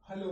Hello.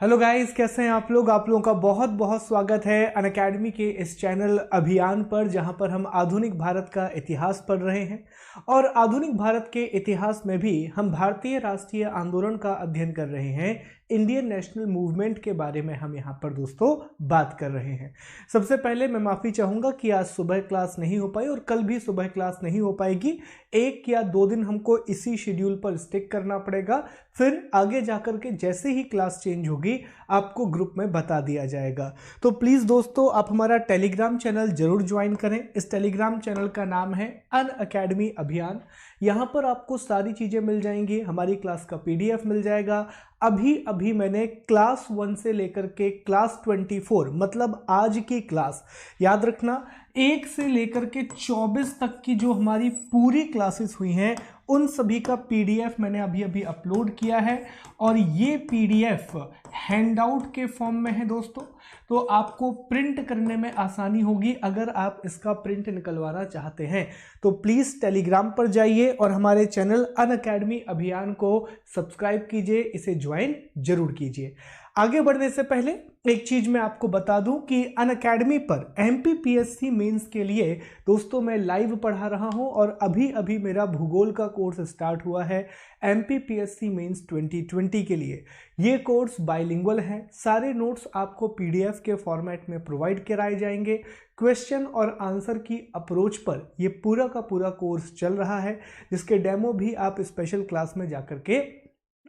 Hello guys, कैसे हैं आप लोग। आप लोगों का बहुत बहुत स्वागत है अनअकैडमी के इस चैनल अभियान पर, जहां पर हम आधुनिक भारत का इतिहास पढ़ रहे हैं। और आधुनिक भारत के इतिहास में भी हम भारतीय राष्ट्रीय आंदोलन का अध्ययन कर रहे हैं। इंडियन नेशनल मूवमेंट के बारे में हम यहाँ पर दोस्तों बात कर रहे हैं। सबसे पहले मैं माफ़ी चाहूँगा कि आज सुबह क्लास नहीं हो पाई और कल भी सुबह क्लास नहीं हो पाएगी। 1 या 2 दिन हमको इसी शेड्यूल पर स्टिक करना पड़ेगा, फिर आगे जाकर के जैसे ही क्लास चेंज होगी आपको ग्रुप में बता दिया जाएगा। तो प्लीज़ दोस्तों, आप हमारा टेलीग्राम चैनल जरूर ज्वाइन करें। इस टेलीग्राम चैनल का नाम है अनअकैडमी अभियान। यहाँ पर आपको सारी चीज़ें मिल जाएंगी, हमारी क्लास का PDF मिल जाएगा। अभी अभी मैंने क्लास 1 से लेकर के क्लास 24 मतलब आज की क्लास, याद रखना 1 से लेकर के 24 तक की जो हमारी पूरी क्लासेस हुई हैं उन सभी का PDF मैंने अभी अभी अपलोड किया है। और ये PDF हैंडआउट के फॉर्म में है दोस्तों, तो आपको प्रिंट करने में आसानी होगी। अगर आप इसका प्रिंट निकलवाना चाहते हैं तो प्लीज़ टेलीग्राम पर जाइए और हमारे चैनल अनअकैडमी अभियान को सब्सक्राइब कीजिए, इसे ज्वाइन जरूर कीजिए। आगे बढ़ने से पहले एक चीज मैं आपको बता दूं कि अनअकैडमी पर MPPSC मेंस के लिए दोस्तों मैं लाइव पढ़ा रहा हूं और अभी अभी मेरा भूगोल का कोर्स स्टार्ट हुआ है MPPSC मेंस 2020 के लिए। ये कोर्स बाइलिंगुअल है, सारे नोट्स आपको PDF के फॉर्मेट में प्रोवाइड कराए जाएंगे। क्वेश्चन और आंसर की अप्रोच पर ये पूरा का पूरा कोर्स चल रहा है, जिसके डेमो भी आप स्पेशल क्लास में जाकर के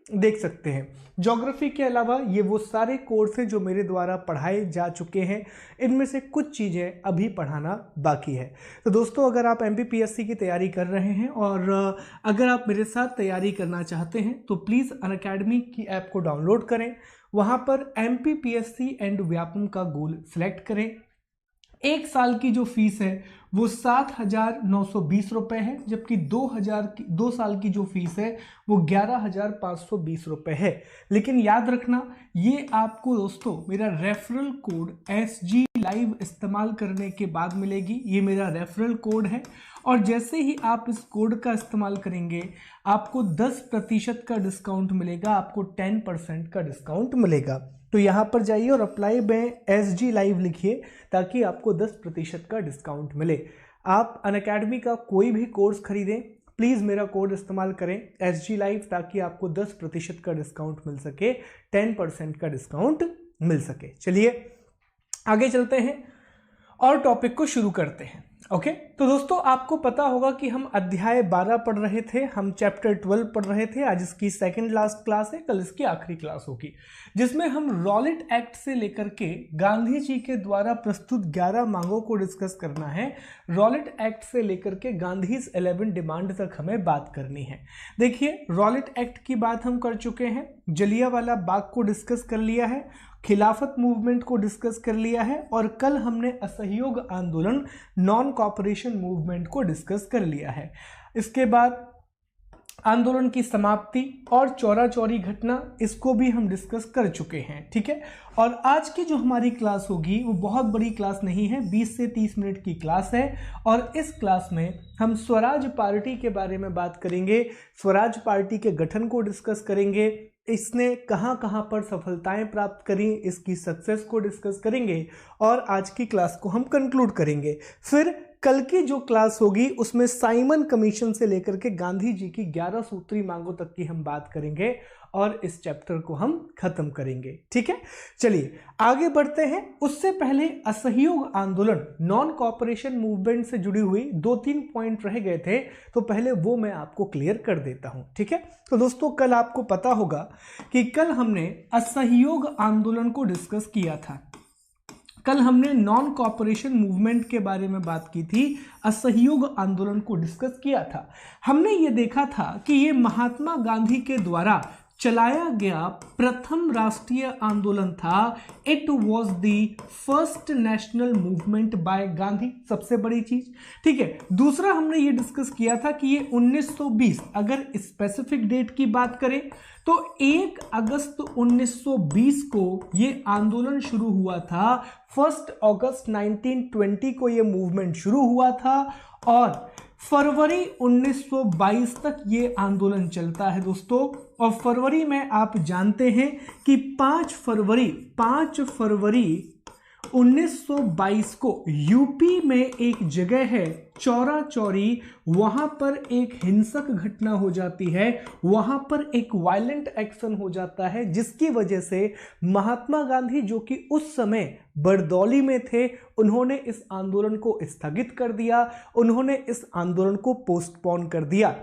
देख सकते हैं। ज्योग्राफी के अलावा ये वो सारे कोर्स हैं जो मेरे द्वारा पढ़ाए जा चुके हैं, इनमें से कुछ चीज़ें अभी पढ़ाना बाकी है। तो दोस्तों, अगर आप MPPSC की तैयारी कर रहे हैं और अगर आप मेरे साथ तैयारी करना चाहते हैं तो प्लीज़ अनअकैडमी की ऐप को डाउनलोड करें। वहाँ पर MPPSC एंड व्यापम का गोल सिलेक्ट करें। 1 साल की जो फीस है वो 7,920 रुपये है, जबकि 2 साल की जो फीस है वो 11,520 रुपये है। लेकिन याद रखना, ये आपको दोस्तों मेरा रेफरल कोड SG लाइव इस्तेमाल करने के बाद मिलेगी। ये मेरा रेफरल कोड है और जैसे ही आप इस कोड का इस्तेमाल करेंगे आपको 10% का डिस्काउंट मिलेगा, आपको 10% का डिस्काउंट मिलेगा। तो यहाँ पर जाइए और अप्लाई में SG लाइव लिखिए ताकि आपको 10% का डिस्काउंट मिले। आप अनअकैडमी का कोई भी कोर्स खरीदें, प्लीज़ मेरा कोड इस्तेमाल करें SG लाइव, ताकि आपको 10% का डिस्काउंट मिल सके, 10% का डिस्काउंट मिल सके। चलिए आगे चलते हैं और टॉपिक को शुरू करते हैं। ओके, तो दोस्तों आपको पता होगा कि हम अध्याय 12 पढ़ रहे थे, हम चैप्टर 12 पढ़ रहे थे। आज इसकी सेकंड लास्ट क्लास है, कल इसकी आखिरी क्लास होगी, जिसमें हम रॉलेट एक्ट से लेकर के गांधी जी के द्वारा प्रस्तुत 11 मांगों को डिस्कस करना है। रॉलेट एक्ट से लेकर के गांधीज 11 डिमांड तक हमें बात करनी है। देखिए, रॉलेट एक्ट की बात हम कर चुके हैं, जलियांवाला बाग को डिस्कस कर लिया है, खिलाफत मूवमेंट को डिस्कस कर लिया है और कल हमने असहयोग आंदोलन नॉन कॉपरेशन मूवमेंट को डिस्कस कर लिया है। इसके बाद आंदोलन की समाप्ति और चौरा चौरी घटना, इसको भी हम डिस्कस कर चुके हैं। ठीक है, और आज की जो हमारी क्लास होगी वो बहुत बड़ी क्लास नहीं है, 20 से 30 मिनट की क्लास है और इस क्लास में हम स्वराज पार्टी के बारे में बात करेंगे, स्वराज पार्टी के गठन को डिस्कस करेंगे, इसने कहां कहां पर सफलताएं प्राप्त करी, इसकी सक्सेस को डिस्कस करेंगे और आज की क्लास को हम कंक्लूड करेंगे। फिर कल की जो क्लास होगी उसमें साइमन कमीशन से लेकर के गांधी जी की 11 सूत्री मांगों तक की हम बात करेंगे और इस चैप्टर को हम खत्म करेंगे। ठीक है, चलिए आगे बढ़ते हैं। उससे पहले असहयोग आंदोलन नॉन कॉपरेशन मूवमेंट से जुड़ी हुई 2-3 पॉइंट रह गए थे, तो पहले वो मैं आपको क्लियर कर देता हूं। ठीक है, तो दोस्तों कल आपको पता होगा कि कल हमने असहयोग आंदोलन को डिस्कस किया था। कल हमने नॉन कॉपरेशन मूवमेंट के बारे में बात की थी, असहयोग आंदोलन को डिस्कस किया था। हमने ये देखा था कि ये महात्मा गांधी के द्वारा चलाया गया प्रथम राष्ट्रीय आंदोलन था। It was the first national movement by Gandhi, सबसे बड़ी चीज। ठीक है, दूसरा हमने ये डिस्कस किया था कि ये 1920, अगर स्पेसिफिक डेट की बात करें तो 1 अगस्त 1920 को ये आंदोलन शुरू हुआ था। 1 अगस्त 1920 को ये मूवमेंट शुरू हुआ था और फरवरी 1922 तक ये आंदोलन चलता है दोस्तों। और फरवरी में आप जानते हैं कि 5 फरवरी 1922 को यूपी में एक जगह है चौरा चौरी, वहां पर एक हिंसक घटना हो जाती है, वहां पर एक वायलेंट एक्शन हो जाता है, जिसकी वजह से महात्मा गांधी जो कि उस समय बरदौली में थे, उन्होंने इस आंदोलन को स्थगित कर दिया, उन्होंने इस आंदोलन को पोस्टपोन कर दिया।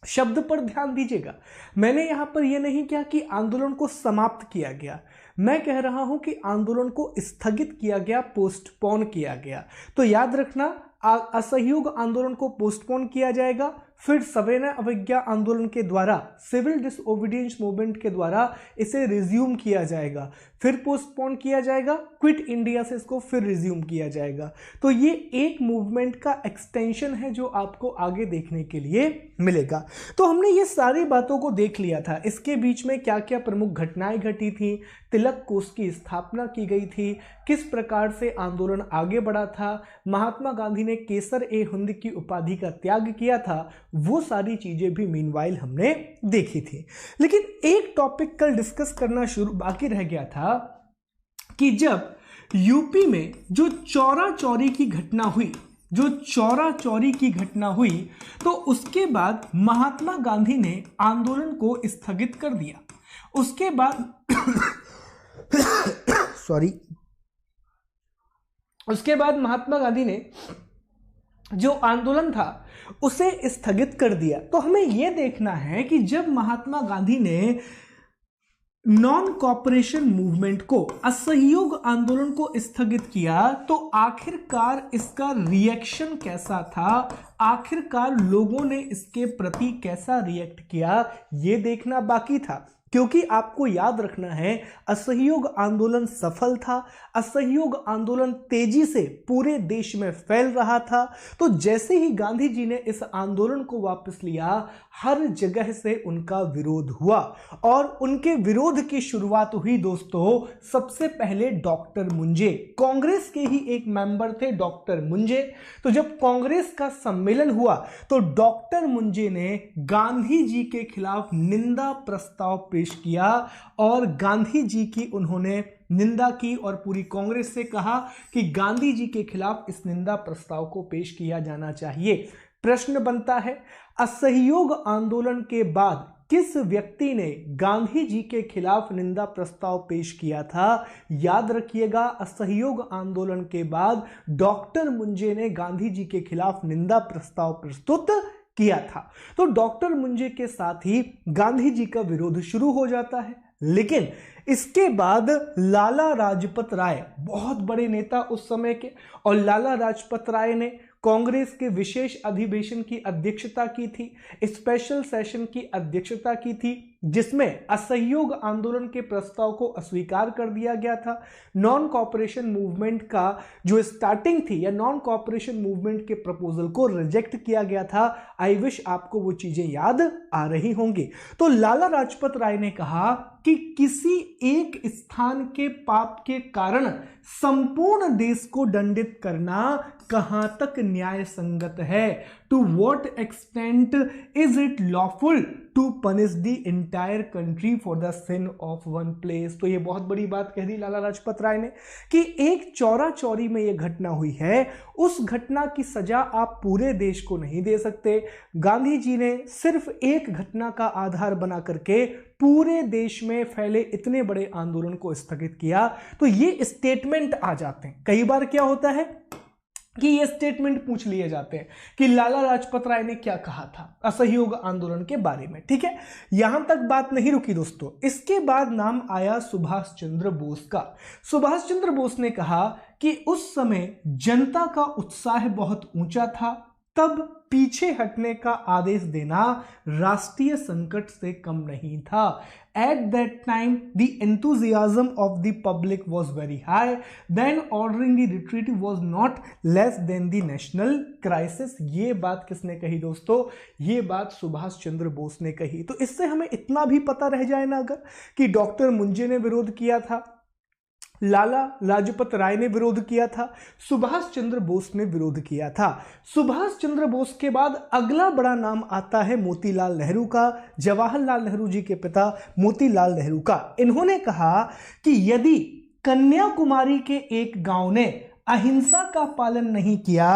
शब्द पर ध्यान दीजिएगा, मैंने यहां पर यह नहीं किया कि आंदोलन को समाप्त किया गया, मैं कह रहा हूं कि आंदोलन को स्थगित किया गया, पोस्टपोन किया गया। तो याद रखना, असहयोग आंदोलन को पोस्टपोन किया जाएगा, फिर सविनय अवज्ञा आंदोलन के द्वारा, सिविल डिसओबीडियंस मूवमेंट के द्वारा इसे रिज्यूम किया जाएगा, फिर पोस्टपोन किया जाएगा, क्विट इंडिया से इसको फिर रिज्यूम किया जाएगा। तो ये एक मूवमेंट का एक्सटेंशन है जो आपको आगे देखने के लिए मिलेगा। तो हमने ये सारी बातों को देख लिया था, इसके बीच में क्या क्या प्रमुख घटनाएं घटी थी, तिलक कोष की स्थापना की गई थी, किस प्रकार से आंदोलन आगे बढ़ा था, महात्मा गांधी ने केसर-ए-हिंद की उपाधि का त्याग किया था, वो सारी चीजें भी मीनवाइल हमने देखी थी। लेकिन एक टॉपिक कल डिस्कस करना बाकी रह गया था कि जब यूपी में जो चौरा चौरी की घटना हुई, जो चौरा चौरी की घटना हुई, तो उसके बाद महात्मा गांधी ने आंदोलन को स्थगित कर दिया। उसके बाद उसके बाद महात्मा गांधी ने जो आंदोलन था उसे स्थगित कर दिया। तो हमें यह देखना है कि जब महात्मा गांधी ने नॉन कॉपरेशन मूवमेंट को, असहयोग आंदोलन को स्थगित किया, तो आखिरकार इसका रिएक्शन कैसा था, आखिरकार लोगों ने इसके प्रति कैसा रिएक्ट किया, यह देखना बाकी था। क्योंकि आपको याद रखना है, असहयोग आंदोलन सफल था, असहयोग आंदोलन तेजी से पूरे देश में फैल रहा था। तो जैसे ही गांधी जी ने इस आंदोलन को वापस लिया, हर जगह से उनका विरोध हुआ और उनके विरोध की शुरुआत हुई दोस्तों सबसे पहले डॉक्टर मुंजे, कांग्रेस के ही एक मेंबर थे डॉक्टर मुंजे। तो जब कांग्रेस का सम्मेलन हुआ तो डॉक्टर मुंजे ने गांधी जी के खिलाफ निंदा प्रस्ताव पेश किया और गांधी जी की उन्होंने निंदा की और पूरी कांग्रेस से कहा कि गांधी जी के खिलाफ इस निंदा प्रस्ताव को पेश किया जाना चाहिए। प्रश्न बनता है, असहयोग आंदोलन के बाद किस व्यक्ति ने गांधी जी के खिलाफ निंदा प्रस्ताव पेश किया था? याद रखिएगा, असहयोग आंदोलन के बाद डॉक्टर मुंजे ने गांधी जी के खिलाफ निंदा प्रस्ताव प्रस्तुत किया था। तो डॉक्टर मुंजे के साथ ही गांधी जी का विरोध शुरू हो जाता है। लेकिन इसके बाद लाला लाजपत राय, बहुत बड़े नेता उस समय के, और लाला लाजपत राय ने कांग्रेस के विशेष अधिवेशन की अध्यक्षता की थी, स्पेशल सेशन की अध्यक्षता की थी, जिसमें असहयोग आंदोलन के प्रस्ताव को अस्वीकार कर दिया गया था। नॉन कॉपरेशन मूवमेंट का जो स्टार्टिंग थी या नॉन कॉपरेशन मूवमेंट के प्रपोजल को रिजेक्ट किया गया था। आई विश आपको वो चीजें याद आ रही होंगी। तो लाला लाजपत राय ने कहा कि किसी एक स्थान के पाप के कारण संपूर्ण देश को दंडित करना कहां तक न्याय संगत है? To what extent is it lawful to punish the entire country for the sin of one place? तो ये बहुत बड़ी बात कह दी लाला लाजपत राय ने कि एक चौरा चौरी में यह घटना हुई है, उस घटना की सजा आप पूरे देश को नहीं दे सकते। गांधी जी ने सिर्फ एक घटना का आधार बना करके पूरे देश में फैले इतने बड़े आंदोलन को स्थगित किया। तो ये स्टेटमेंट आ जाते हैं। कई बार क्या होता है कि ये स्टेटमेंट पूछ लिए जाते हैं कि लाला लाजपत राय ने क्या कहा था असहयोग आंदोलन के बारे में। ठीक है, यहां तक बात नहीं रुकी दोस्तों। इसके बाद नाम आया सुभाष चंद्र बोस का। सुभाष चंद्र बोस ने कहा कि उस समय जनता का उत्साह बहुत ऊंचा था, तब पीछे हटने का आदेश देना राष्ट्रीय संकट से कम नहीं था। At that time, the enthusiasm of the public was very high. Then ordering the retreat was not less than the national crisis. ये बात किसने कही दोस्तों? ये बात सुभाष चंद्र बोस ने कही। तो इससे हमें इतना भी पता रह जाए ना अगर कि डॉक्टर मुंजे ने विरोध किया था, लाला लाजपत राय ने विरोध किया था, सुभाष चंद्र बोस ने विरोध किया था। सुभाष चंद्र बोस के बाद अगला बड़ा नाम आता है मोतीलाल नेहरू का, जवाहरलाल नेहरू जी के पिता मोतीलाल नेहरू का। इन्होंने कहा कि यदि कन्याकुमारी के एक गांव ने अहिंसा का पालन नहीं किया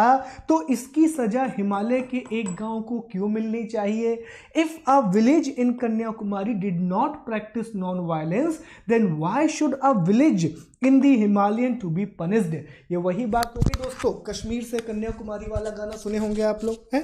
तो इसकी सजा हिमालय के एक गांव को क्यों मिलनी चाहिए? If a village in Kanyakumari did not practise non violence then why should a village in the Himalayan to be punished? ये वही बात होगी दोस्तों, कश्मीर से कन्याकुमारी वाला गाना सुने होंगे आप लोग, हैं?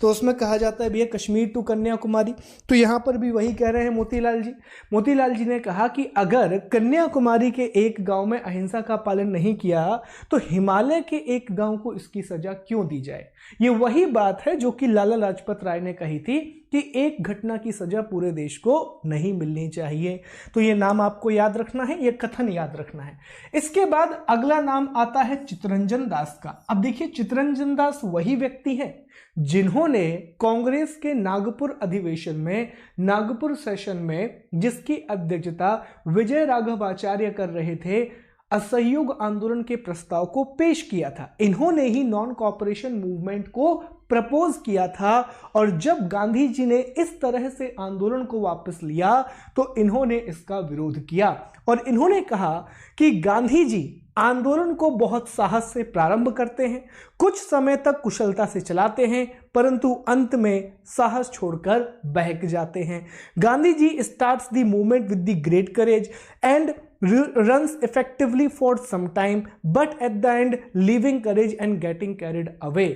तो उसमें कहा जाता है भैया कश्मीर टू कन्याकुमारी। तो यहाँ पर भी वही कह रहे हैं मोतीलाल जी। मोतीलाल जी ने कहा कि अगर कन्याकुमारी के एक गांव में अहिंसा का पालन नहीं किया तो हिमालय के एक गांव को इसकी सजा क्यों दी जाए? ये वही बात है जो कि लाला लाजपत राय ने कही थी कि एक घटना की सजा पूरे देश को नहीं मिलनी चाहिए। तो ये नाम आपको याद रखना है, ये कथन याद रखना है। इसके बाद अगला नाम आता है चित्तरंजन दास का। अब देखिए, चित्तरंजन दास वही व्यक्ति हैं जिन्होंने कांग्रेस के नागपुर अधिवेशन में, नागपुर सेशन में, जिसकी अध्यक्षता विजय राघवाचार्य कर रहे थे, असहयोग आंदोलन के प्रस्ताव को पेश किया था। इन्होंने ही नॉन कॉपरेशन मूवमेंट को प्रपोज किया था और जब गांधी जी ने इस तरह से आंदोलन को वापस लिया तो इन्होंने इसका विरोध किया और इन्होंने कहा कि गांधी जी आंदोलन को बहुत साहस से प्रारंभ करते हैं, कुछ समय तक कुशलता से चलाते हैं, परंतु अंत में साहस छोड़कर बहक जाते हैं। Gandhi ji starts the movement with the great courage and runs effectively for some time, but at the end leaving courage and getting carried away।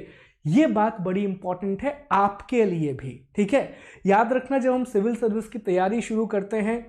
ये बात बड़ी इंपॉर्टेंट है आपके लिए भी, ठीक है। याद रखना, जब हम सिविल सर्विस की तैयारी शुरू करते हैं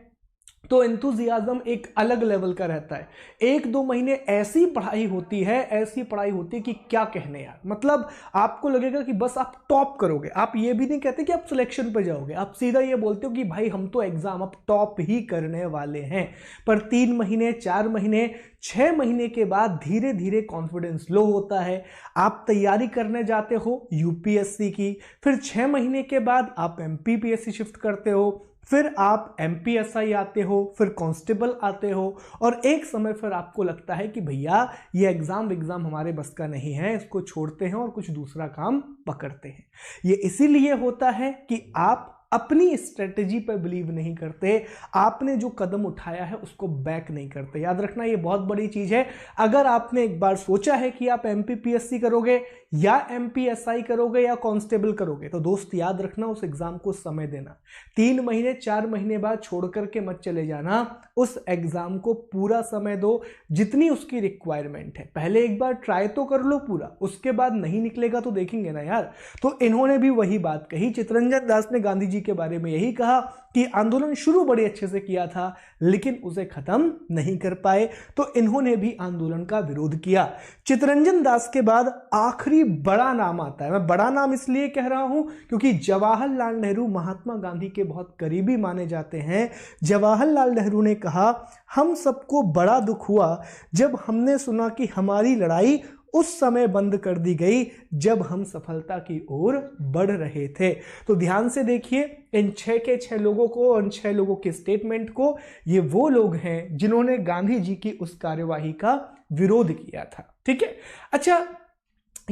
तो एंथुजियाज्म एक अलग लेवल का रहता है। 1-2 महीने ऐसी पढ़ाई होती है कि क्या कहने यार, मतलब आपको लगेगा कि बस आप टॉप करोगे। आप ये भी नहीं कहते कि आप सिलेक्शन पे जाओगे, आप सीधा ये बोलते हो कि भाई हम तो एग्जाम अब टॉप ही करने वाले हैं। पर 3 महीने, 4 महीने, 6 महीने के बाद धीरे धीरे कॉन्फिडेंस लो होता है। आप तैयारी करने जाते हो यूपीएससी की, फिर 6 महीने के बाद आप एमपीपीएससी शिफ्ट करते हो, फिर आप एमपीएसआई आते हो, फिर कांस्टेबल आते हो, और एक समय फिर आपको लगता है कि भैया ये एग्जाम हमारे बस का नहीं है, इसको छोड़ते हैं और कुछ दूसरा काम पकड़ते हैं। ये इसीलिए होता है कि आप अपनी स्ट्रेटेजी पर बिलीव नहीं करते, आपने जो कदम उठाया है उसको बैक नहीं करते। याद रखना, ये बहुत बड़ी चीज है। अगर आपने एक बार सोचा है कि आप एमपीपीएससी करोगे या एमपीएसआई करोगे या कांस्टेबल करोगे, तो दोस्त याद रखना उस एग्जाम को समय देना। 3 महीने 4 महीने बाद छोड़ करके मत चले जाना, उस एग्जाम को पूरा समय दो जितनी उसकी रिक्वायरमेंट है। पहले एक बार ट्राई तो कर लो पूरा, उसके बाद नहीं निकलेगा तो देखेंगे ना यार। तो इन्होंने भी वही बात कही, चित्तरंजन दास ने गांधी जी के बारे में यही कहा कि आंदोलन शुरू बड़े अच्छे से किया था लेकिन उसे खत्म नहीं कर पाए, तो इन्होंने भी आंदोलन का विरोध किया। चित्तरंजन दास के बाद आखिरी बड़ा नाम आता है। मैं बड़ा नाम इसलिए कह रहा हूं क्योंकि जवाहरलाल नेहरू महात्मा गांधी के बहुत करीबी माने जाते हैं। जवाहरलाल नेहरू ने कहा, हम सबको बड़ा दुख हुआ जब हमने सुना कि हमारी लड़ाई उस समय बंद कर दी गई जब हम सफलता की ओर बढ़ रहे थे। तो ध्यान से देखिए इन 6 के 6 लोगों को और 6 लोगों के स्टेटमेंट को, ये वो लोग हैं जिन्होंने गांधी जी की उस कार्यवाही का विरोध किया था, ठीक है। अच्छा,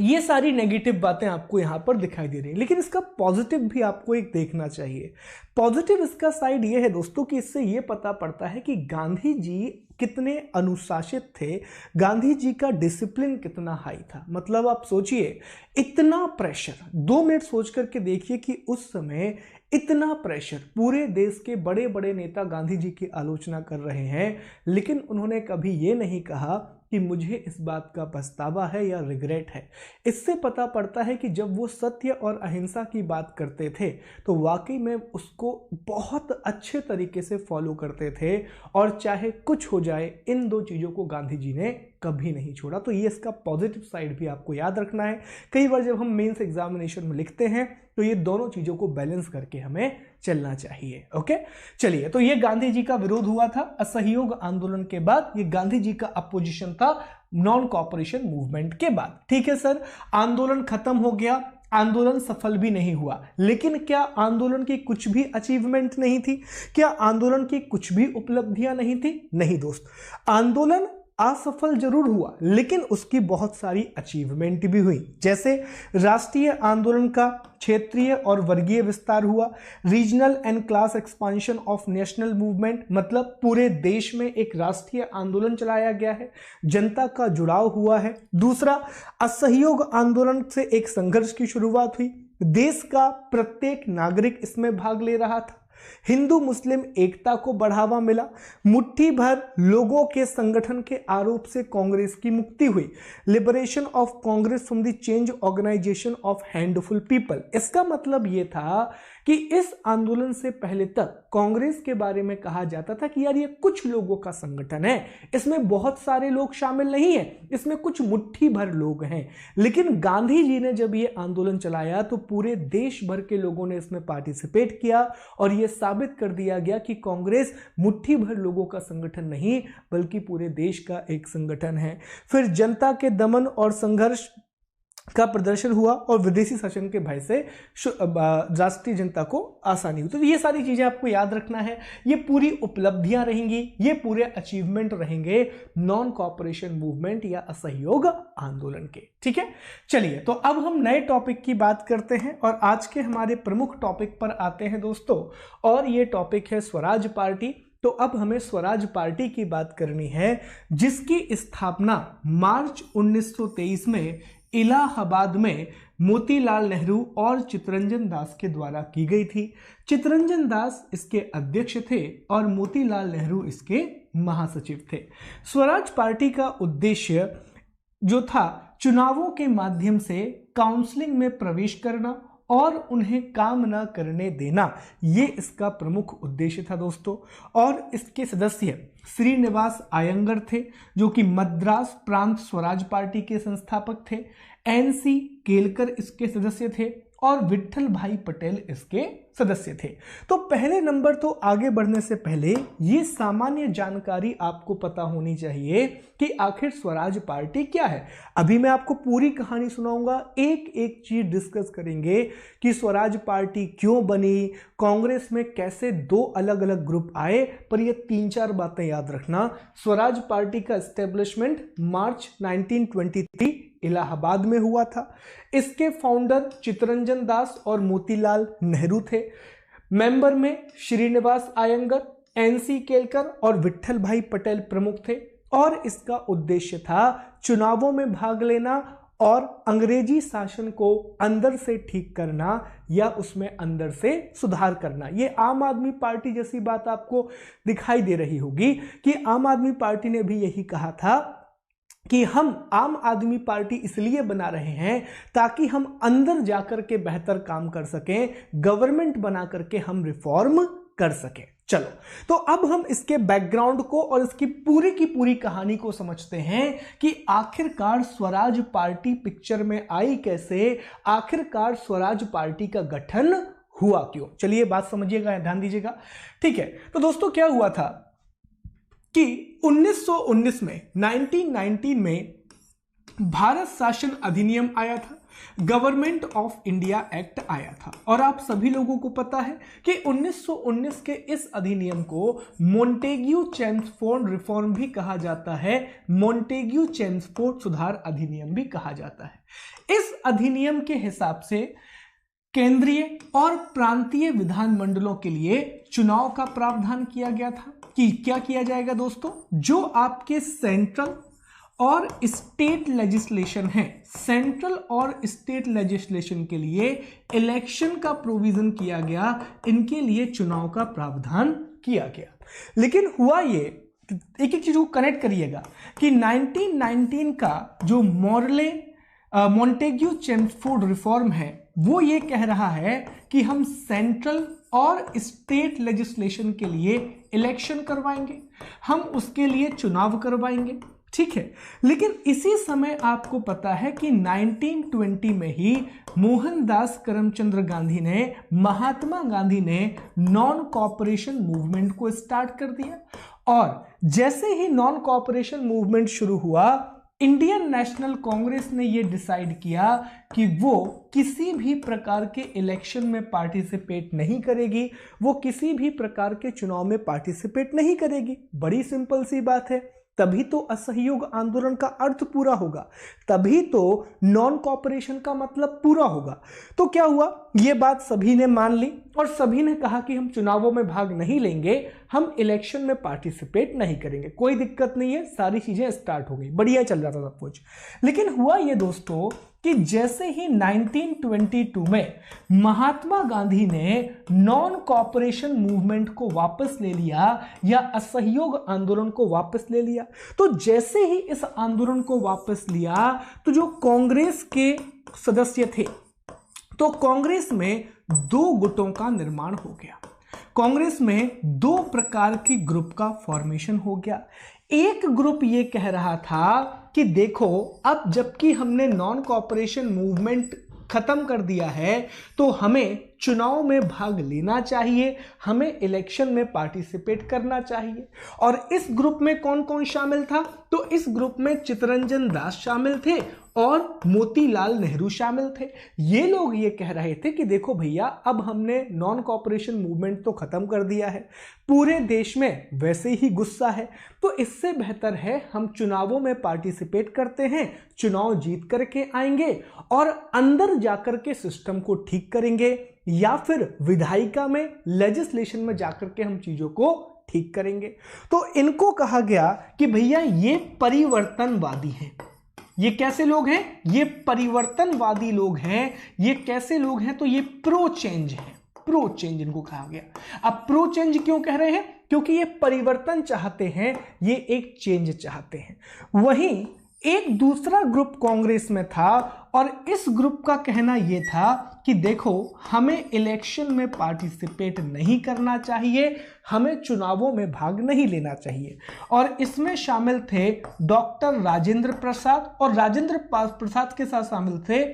ये सारी नेगेटिव बातें आपको यहां पर दिखाई दे रही है, लेकिन इसका पॉजिटिव भी आपको एक देखना चाहिए। पॉजिटिव इसका साइड ये है दोस्तों कि इससे ये पता पड़ता है कि गांधी जी कितने अनुशासित थे, गांधी जी का डिसिप्लिन कितना हाई था। मतलब आप सोचिए, इतना प्रेशर, 2 मिनट सोच करके देखिए कि उस समय इतना प्रेशर, पूरे देश के बड़े बड़े नेता गांधी जी की आलोचना कर रहे हैं, लेकिन उन्होंने कभी ये नहीं कहा कि मुझे इस बात का पछतावा है या रिग्रेट है। इससे पता पड़ता है कि जब वो सत्य और अहिंसा की बात करते थे तो वाकई में उसको बहुत अच्छे तरीके से फॉलो करते थे, और चाहे कुछ हो जाए इन 2 चीज़ों को गांधी जी ने कभी नहीं छोड़ा। तो ये इसका पॉजिटिव साइड भी आपको याद रखना है। कई बार जब हम मेंस एग्जामिनेशन में लिखते हैं तो ये दोनों चीज़ों को बैलेंस करके हमें चलना चाहिए। ओके, चलिए, तो ये गांधी जी का विरोध हुआ था असहयोग आंदोलन के बाद। ये गांधी जी का अपोजिशन था नॉन कॉपरेशन मूवमेंट के बाद। ठीक है सर, आंदोलन खत्म हो गया, आंदोलन सफल भी नहीं हुआ, लेकिन क्या आंदोलन की कुछ भी अचीवमेंट नहीं थी? क्या आंदोलन की कुछ भी उपलब्धियां नहीं थी? नहीं दोस्त, आंदोलन असफल जरूर हुआ लेकिन उसकी बहुत सारी अचीवमेंट भी हुई। जैसे राष्ट्रीय आंदोलन का क्षेत्रीय और वर्गीय विस्तार हुआ, regional and class expansion of national movement, मतलब पूरे देश में एक राष्ट्रीय आंदोलन चलाया गया है, जनता का जुड़ाव हुआ है। दूसरा, असहयोग आंदोलन से एक संघर्ष की शुरुआत हुई, देश का प्रत्येक नागरिक इसमें भाग ले रहा था, हिंदू मुस्लिम एकता को बढ़ावा मिला, मुट्ठी भर लोगों के संगठन के आरोप से कांग्रेस की मुक्ति हुई, liberation of Congress from the change organisation of handful people. इसका मतलब यह था कि इस आंदोलन से पहले तक कांग्रेस के बारे में कहा जाता था कि यार ये कुछ लोगों का संगठन है, इसमें बहुत सारे लोग शामिल नहीं हैं, इसमें कुछ मुट्ठी भर लोग हैं। लेकिन गांधी जी ने जब ये आंदोलन चलाया तो पूरे देश भर के लोगों ने इसमें पार्टिसिपेट किया और ये साबित कर दिया गया कि कांग्रेस मुट्ठी भर लोगों का संगठन नहीं बल्कि पूरे देश का एक संगठन है। फिर जनता के दमन और संघर्ष का प्रदर्शन हुआ और विदेशी शासन के भय से राष्ट्रीय जनता को आसानी हुई। तो ये सारी चीजें आपको याद रखना है, ये पूरी उपलब्धियां रहेंगी, ये पूरे अचीवमेंट रहेंगे नॉन कॉपरेशन मूवमेंट या असहयोग आंदोलन के। ठीक है, चलिए तो अब हम नए टॉपिक की बात करते हैं और आज के हमारे प्रमुख टॉपिक पर आते हैं दोस्तों, और ये टॉपिक है स्वराज पार्टी। तो अब हमें स्वराज पार्टी की बात करनी है, जिसकी स्थापना मार्च 1923 में इलाहाबाद में मोतीलाल नेहरू और चित्तरंजन दास के द्वारा की गई थी। चित्तरंजन दास इसके अध्यक्ष थे और मोतीलाल नेहरू इसके महासचिव थे। स्वराज पार्टी का उद्देश्य जो था चुनावों के माध्यम से काउंसलिंग में प्रवेश करना और उन्हें काम न करने देना, ये इसका प्रमुख उद्देश्य था दोस्तों। और इसके सदस्य श्रीनिवास आयंगर थे, जो कि मद्रास प्रांत स्वराज पार्टी के संस्थापक थे। एनसी केलकर इसके सदस्य थे और विट्ठल भाई पटेल इसके सदस्य थे। तो पहले नंबर तो आगे बढ़ने से पहले ये सामान्य जानकारी आपको पता होनी चाहिए कि आखिर स्वराज पार्टी क्या है। अभी मैं आपको पूरी कहानी सुनाऊंगा, एक एक चीज डिस्कस करेंगे कि स्वराज पार्टी क्यों बनी, कांग्रेस में कैसे दो अलग अलग ग्रुप आए। पर ये 3-4 बातें याद रखना। स्वराज पार्टी का एस्टेब्लिशमेंट मार्च 1923 इलाहाबाद में हुआ था। इसके फाउंडर चित्तरंजन दास और मोतीलाल नेहरू थे। मेंबर में श्रीनिवास आयंगर, एनसी केलकर और विट्ठल भाई पटेल प्रमुख थे। और इसका उद्देश्य था चुनावों में भाग लेना और अंग्रेजी शासन को अंदर से ठीक करना या उसमें अंदर से सुधार करना। ये आम आदमी पार्टी जैसी बात आपको दिखाई दे रही होगी कि आम आदमी पार्टी ने भी यही कहा था कि हम आम आदमी पार्टी इसलिए बना रहे हैं ताकि हम अंदर जाकर के बेहतर काम कर सकें, गवर्नमेंट बना करके हम रिफॉर्म कर सकें। चलो, तो अब हम इसके बैकग्राउंड को और इसकी पूरी की पूरी कहानी को समझते हैं कि आखिरकार स्वराज पार्टी पिक्चर में आई कैसे, आखिरकार स्वराज पार्टी का गठन हुआ क्यों। चलिए बात समझिएगा, ध्यान दीजिएगा। ठीक है, तो दोस्तों क्या हुआ था कि 1919 में 1919 में भारत शासन अधिनियम आया था, गवर्नमेंट ऑफ इंडिया एक्ट आया था। और आप सभी लोगों को पता है कि 1919 के इस अधिनियम को मोंटेग्यू चेम्सफोर्ड रिफॉर्म भी कहा जाता है, मोंटेग्यू चेम्सफोर्ड सुधार अधिनियम भी कहा जाता है। इस अधिनियम के हिसाब से केंद्रीय और प्रांतीय विधानमंडलों के लिए चुनाव का प्रावधान किया गया था। कि क्या किया जाएगा दोस्तों, जो आपके सेंट्रल और स्टेट लेजिस्लेशन है, सेंट्रल और स्टेट लेजिस्लेशन के लिए इलेक्शन का प्रोविजन किया गया, इनके लिए चुनाव का प्रावधान किया गया। लेकिन हुआ ये, एक एक चीज को कनेक्ट करिएगा कि 1919 का जो मोंटेग्यू चेम्सफोर्ड रिफॉर्म है वो ये कह रहा है कि हम सेंट्रल और स्टेट लेजिस्लेशन के लिए इलेक्शन करवाएंगे, हम उसके लिए चुनाव करवाएंगे। ठीक है, लेकिन इसी समय आपको पता है कि 1920 में ही मोहनदास करमचंद गांधी ने, महात्मा गांधी ने नॉन कॉपरेशन मूवमेंट को स्टार्ट कर दिया। और जैसे ही नॉन कॉपरेशन मूवमेंट शुरू हुआ, इंडियन नेशनल कांग्रेस ने यह डिसाइड किया कि वो किसी भी प्रकार के इलेक्शन में पार्टिसिपेट नहीं करेगी, वो किसी भी प्रकार के चुनाव में पार्टिसिपेट नहीं करेगी। बड़ी सिंपल सी बात है, तभी तो असहयोग आंदोलन का अर्थ पूरा होगा, तभी तो नॉन कॉपरेशन का मतलब पूरा होगा। तो क्या हुआ, ये बात सभी ने मान ली और सभी ने कहा कि हम चुनावों में भाग नहीं लेंगे, हम इलेक्शन में पार्टिसिपेट नहीं करेंगे। कोई दिक्कत नहीं है, सारी चीजें स्टार्ट हो गई, बढ़िया चल रहा था सब कुछ। लेकिन हुआ ये दोस्तों कि जैसे ही 1922 में महात्मा गांधी ने नॉन कॉपरेशन मूवमेंट को वापस ले लिया या असहयोग आंदोलन को वापस ले लिया, तो जैसे ही इस आंदोलन को वापस लिया तो जो कांग्रेस के सदस्य थे, तो कांग्रेस में दो गुटों का निर्माण हो गया। कांग्रेस में दो प्रकार की ग्रुप का फॉर्मेशन हो गया। एक ग्रुप ये कह रहा था कि देखो, अब जबकि हमने नॉन कॉपरेशन मूवमेंट खत्म कर दिया है तो हमें चुनाव में भाग लेना चाहिए, हमें इलेक्शन में पार्टिसिपेट करना चाहिए। और इस ग्रुप में कौन कौन शामिल था, तो इस ग्रुप में चित्तरंजन दास शामिल थे और मोतीलाल नेहरू शामिल थे। ये लोग ये कह रहे थे कि देखो भैया, अब हमने नॉन कॉपरेशन मूवमेंट तो खत्म कर दिया है, पूरे देश में वैसे ही गुस्सा है, तो इससे बेहतर है हम चुनावों में पार्टिसिपेट करते हैं, चुनाव जीत करके आएंगे और अंदर जाकर के सिस्टम को ठीक करेंगे, या फिर विधायिका में, लेजिस्लेशन में जाकर के हम चीजों को ठीक करेंगे। तो इनको कहा गया कि भैया ये परिवर्तनवादी हैं। ये कैसे लोग हैं? ये परिवर्तनवादी लोग हैं। ये कैसे लोग हैं? तो ये प्रो चेंज हैं। प्रो चेंज इनको कहा गया। अब प्रो चेंज क्यों कह रहे हैं? क्योंकि ये परिवर्तन चाहते हैं, ये एक चेंज चाहते हैं। वहीं एक दूसरा ग्रुप कांग्रेस में था और इस ग्रुप का कहना यह था कि देखो, हमें इलेक्शन में पार्टिसिपेट नहीं करना चाहिए, हमें चुनावों में भाग नहीं लेना चाहिए। और इसमें शामिल थे डॉक्टर राजेंद्र प्रसाद, और राजेंद्र प्रसाद के साथ शामिल थे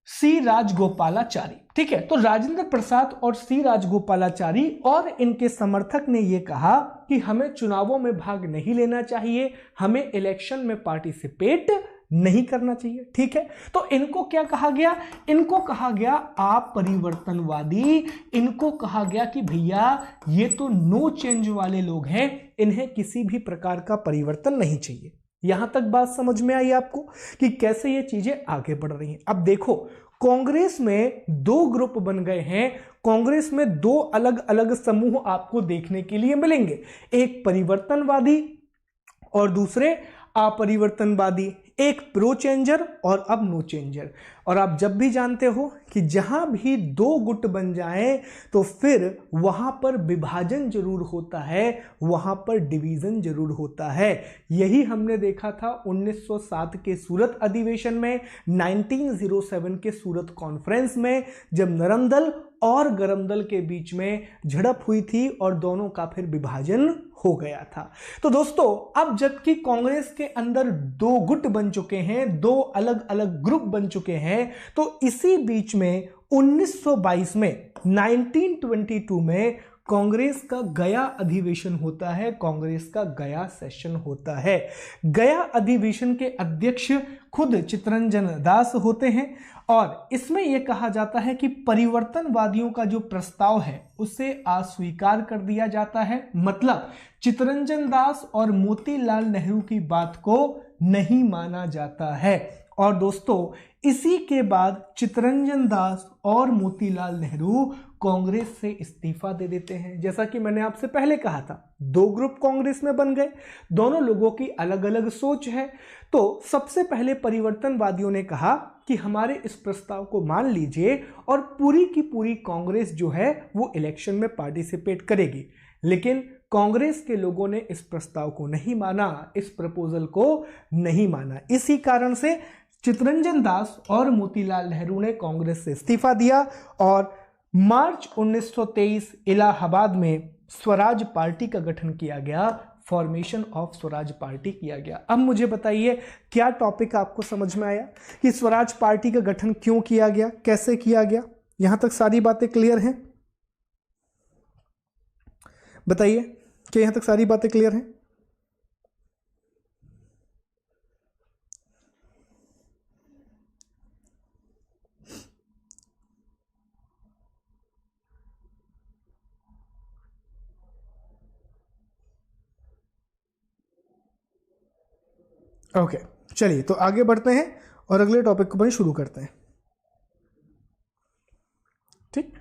सी राजगोपालाचारी। ठीक है, तो राजेंद्र प्रसाद और सी राजगोपालाचारी और इनके समर्थक ने यह कहा कि हमें चुनावों में भाग नहीं लेना चाहिए, हमें इलेक्शन में पार्टिसिपेट नहीं करना चाहिए। ठीक है, तो इनको क्या कहा गया? इनको कहा गया आप परिवर्तनवादी। इनको कहा गया कि भैया ये तो नो चेंज वाले लोग हैं, इन्हें किसी भी प्रकार का परिवर्तन नहीं चाहिए। यहां तक बात समझ में आई आपको कि कैसे ये चीजें आगे बढ़ रही हैं। अब देखो, कांग्रेस में दो ग्रुप बन गए हैं। कांग्रेस में दो अलग अलग समूह आपको देखने के लिए मिलेंगे, एक परिवर्तनवादी और दूसरे अपरिवर्तनवादी, एक प्रो चेंजर और अब नो चेंजर। और आप जब भी जानते हो कि जहां भी दो गुट बन जाएं तो फिर वहां पर विभाजन जरूर होता है, वहां पर डिवीजन जरूर होता है। यही हमने देखा था 1907 के सूरत अधिवेशन में, 1907 के सूरत कॉन्फ्रेंस में, जब नरम दल और गरम दल के बीच में झड़प हुई थी और दोनों का फिर विभाजन हो गया था। तो दोस्तों, अब जबकि कांग्रेस के अंदर दो गुट बन चुके हैं, दो अलग अलग ग्रुप बन चुके हैं, तो इसी बीच में 1922 में 1922 में कांग्रेस का गया अधिवेशन होता है, कांग्रेस का गया सेशन होता है। गया अधिवेशन के अध्यक्ष खुद चित्तरंजन दास होते हैं और इसमें यह कहा जाता है कि परिवर्तनवादियों का जो प्रस्ताव है उसे अस्वीकार कर दिया जाता है। मतलब चित्तरंजन दास और मोतीलाल नेहरू की बात को नहीं माना जाता है। और दोस्तों, इसी के बाद चित्तरंजन दास और मोतीलाल नेहरू कांग्रेस से इस्तीफा दे देते हैं। जैसा कि मैंने आपसे पहले कहा था, दो ग्रुप कांग्रेस में बन गए, दोनों लोगों की अलग अलग सोच है। तो सबसे पहले परिवर्तनवादियों ने कहा कि हमारे इस प्रस्ताव को मान लीजिए और पूरी की पूरी कांग्रेस जो है वो इलेक्शन में पार्टिसिपेट करेगी। लेकिन कांग्रेस के लोगों ने इस प्रस्ताव को नहीं माना, इस प्रपोजल को नहीं माना। इसी कारण से चित्तरंजन दास और मोतीलाल नेहरू ने कांग्रेस से इस्तीफा दिया और मार्च 1923 इलाहाबाद में स्वराज पार्टी का गठन किया गया, फॉर्मेशन ऑफ स्वराज पार्टी किया गया। अब मुझे बताइए, क्या टॉपिक आपको समझ में आया कि स्वराज पार्टी का गठन क्यों किया गया, कैसे किया गया? यहां तक सारी बातें क्लियर हैं? बताइए, क्या यहां तक सारी बातें क्लियर हैं? ओके, चलिए तो आगे बढ़ते हैं और अगले टॉपिक को शुरू करते हैं। ठीक,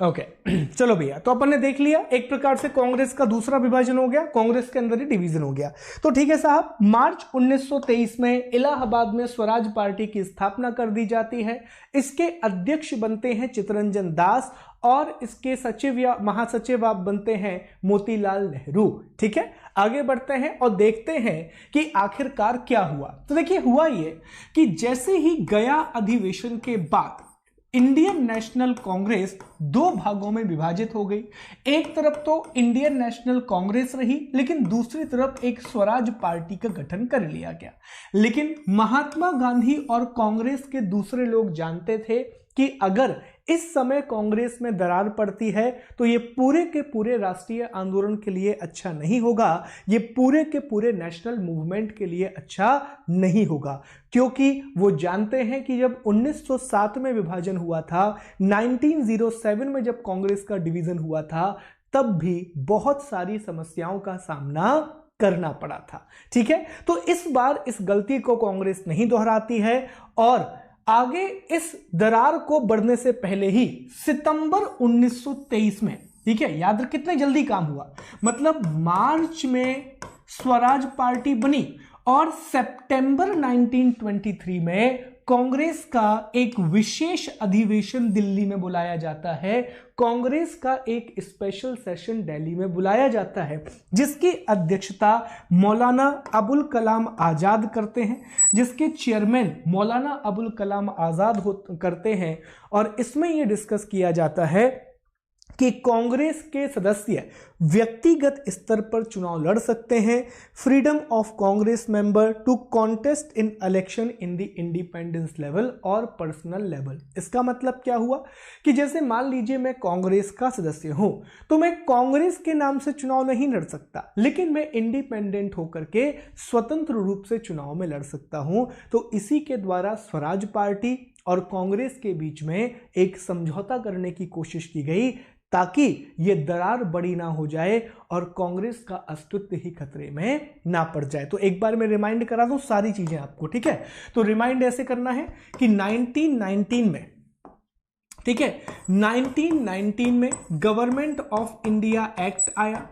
ओके चलो भैया, तो अपन ने देख लिया एक प्रकार से कांग्रेस का दूसरा विभाजन हो गया, कांग्रेस के अंदर ही डिवीजन हो गया। तो ठीक है साहब, मार्च 1923 में इलाहाबाद में स्वराज पार्टी की स्थापना कर दी जाती है। इसके अध्यक्ष बनते हैं चित्तरंजन दास और इसके सचिव या महासचिव आप बनते हैं मोतीलाल नेहरू। ठीक है, आगे बढ़ते हैं और देखते हैं कि आखिरकार क्या हुआ। तो देखिए, हुआ ये कि जैसे ही गया अधिवेशन के बाद इंडियन नेशनल कांग्रेस दो भागों में विभाजित हो गई। एक तरफ तो इंडियन नेशनल कांग्रेस रही, लेकिन दूसरी तरफ एक स्वराज पार्टी का गठन कर लिया गया। लेकिन महात्मा गांधी और कांग्रेस के दूसरे लोग जानते थे कि अगर इस समय कांग्रेस में दरार पड़ती है तो ये पूरे के पूरे राष्ट्रीय आंदोलन के लिए अच्छा नहीं होगा, ये पूरे के पूरे नेशनल मूवमेंट के लिए अच्छा नहीं होगा। क्योंकि वो जानते हैं कि जब 1907 में विभाजन हुआ था, 1907 में जब कांग्रेस का डिवीजन हुआ था, तब भी बहुत सारी समस्याओं का सामना करना पड़ा था। ठीक है, तो इस बार इस गलती को कांग्रेस नहीं दोहराती है और आगे इस दरार को बढ़ने से पहले ही सितंबर 1923 में, ठीक है, याद रख कितने जल्दी काम हुआ, मतलब मार्च में स्वराज पार्टी बनी और सितंबर 1923 में कांग्रेस का एक विशेष अधिवेशन दिल्ली में बुलाया जाता है। कांग्रेस का एक स्पेशल सेशन दिल्ली में बुलाया जाता है, जिसकी अध्यक्षता मौलाना अबुल कलाम आजाद करते हैं, जिसके चेयरमैन मौलाना अबुल कलाम आजाद करते हैं। और इसमें यह डिस्कस किया जाता है कि कांग्रेस के सदस्य व्यक्तिगत स्तर पर चुनाव लड़ सकते हैं। Freedom of Congress member to contest in election in the independence level और पर्सनल लेवल। इसका मतलब क्या हुआ कि जैसे मान लीजिए मैं कांग्रेस का सदस्य हूं, तो मैं कांग्रेस के नाम से चुनाव नहीं लड़ सकता, लेकिन मैं इंडिपेंडेंट होकर के स्वतंत्र रूप से चुनाव में लड़ सकता हूं। तो इसी के द्वारा स्वराज पार्टी और कांग्रेस के बीच में एक समझौता करने की कोशिश की गई, ताकि ये दरार बड़ी ना हो जाए और कांग्रेस का अस्तित्व ही खतरे में ना पड़ जाए। तो एक बार मैं रिमाइंड करा दूं सारी चीजें आपको, ठीक है। तो रिमाइंड ऐसे करना है कि 1919 में, ठीक है, 1919 में गवर्नमेंट ऑफ इंडिया एक्ट आया।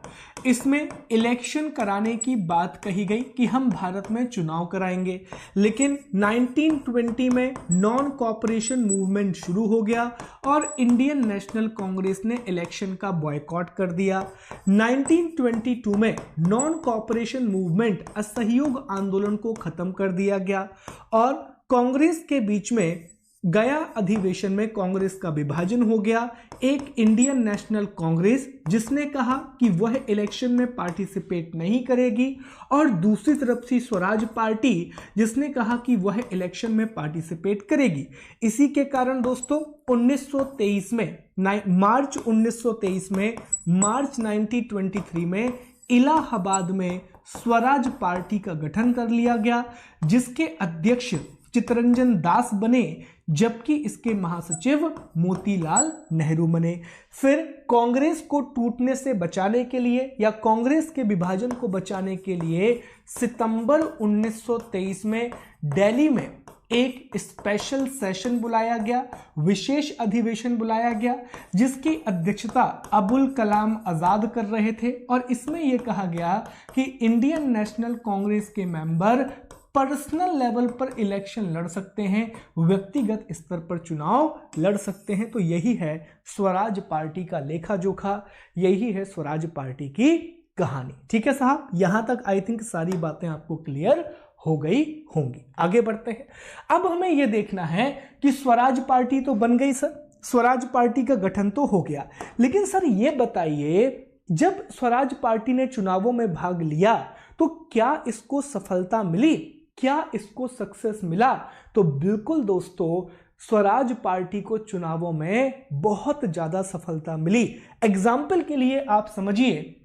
इसमें इलेक्शन कराने की बात कही गई कि हम भारत में चुनाव कराएंगे, लेकिन 1920 में नॉन कॉपरेशन मूवमेंट शुरू हो गया और इंडियन नेशनल कांग्रेस ने इलेक्शन का बॉयकॉट कर दिया। 1922 में नॉन कॉपरेशन मूवमेंट असहयोग आंदोलन को खत्म कर दिया गया और कांग्रेस के बीच में गया अधिवेशन में कांग्रेस का विभाजन हो गया। एक इंडियन नेशनल कांग्रेस जिसने कहा कि वह इलेक्शन में पार्टिसिपेट नहीं करेगी और दूसरी तरफ से स्वराज पार्टी जिसने कहा कि वह इलेक्शन में पार्टिसिपेट करेगी। इसी के कारण दोस्तों 1923 में मार्च 1923 में इलाहाबाद में स्वराज पार्टी का गठन कर लिया गया, जिसके अध्यक्ष चित्तरंजन दास बने, जबकि इसके महासचिव मोतीलाल नेहरू बने। फिर कांग्रेस को टूटने से बचाने के लिए या कांग्रेस के विभाजन को बचाने के लिए सितंबर 1923 में दिल्ली में एक स्पेशल सेशन बुलाया गया, विशेष अधिवेशन बुलाया गया, जिसकी अध्यक्षता अबुल कलाम आजाद कर रहे थे। और इसमें यह कहा गया कि इंडियन नेशनल कांग्रेस के मेंबर पर्सनल लेवल पर इलेक्शन लड़ सकते हैं, व्यक्तिगत स्तर पर चुनाव लड़ सकते हैं। तो यही है स्वराज पार्टी का लेखा जोखा, यही है स्वराज पार्टी की कहानी। ठीक है साहब, यहां तक आई थिंक सारी बातें आपको क्लियर हो गई होंगी। आगे बढ़ते हैं। अब हमें यह देखना है कि स्वराज पार्टी तो बन गई सर, स्वराज पार्टी का गठन तो हो गया, लेकिन सर यह बताइए जब स्वराज पार्टी ने चुनावों में भाग लिया तो क्या इसको सफलता मिली, क्या इसको सक्सेस मिला? तो बिल्कुल दोस्तों, स्वराज पार्टी को चुनावों में बहुत ज्यादा सफलता मिली। एग्जाम्पल के लिए आप समझिए